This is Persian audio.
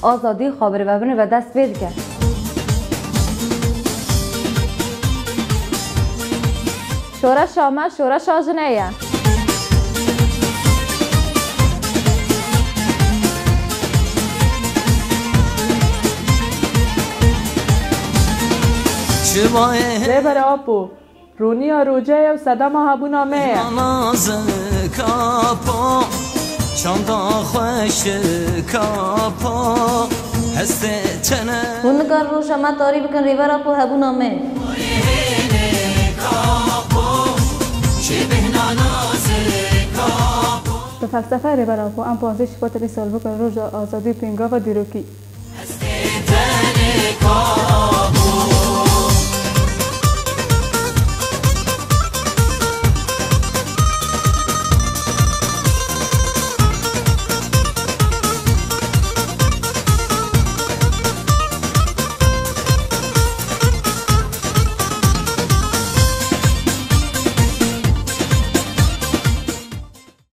آزادی خابر و بنی و دست بید کرد. شورش آمد شورش آجنه یا زبر آپو رونی روجه و صدام هبونا میه هونگار روش ما تاری بکن ریور آپو هبونا میه به فلسفه ریور آپو ام پانزش باتری سال بکن روز آزادی پینگا و دیروکی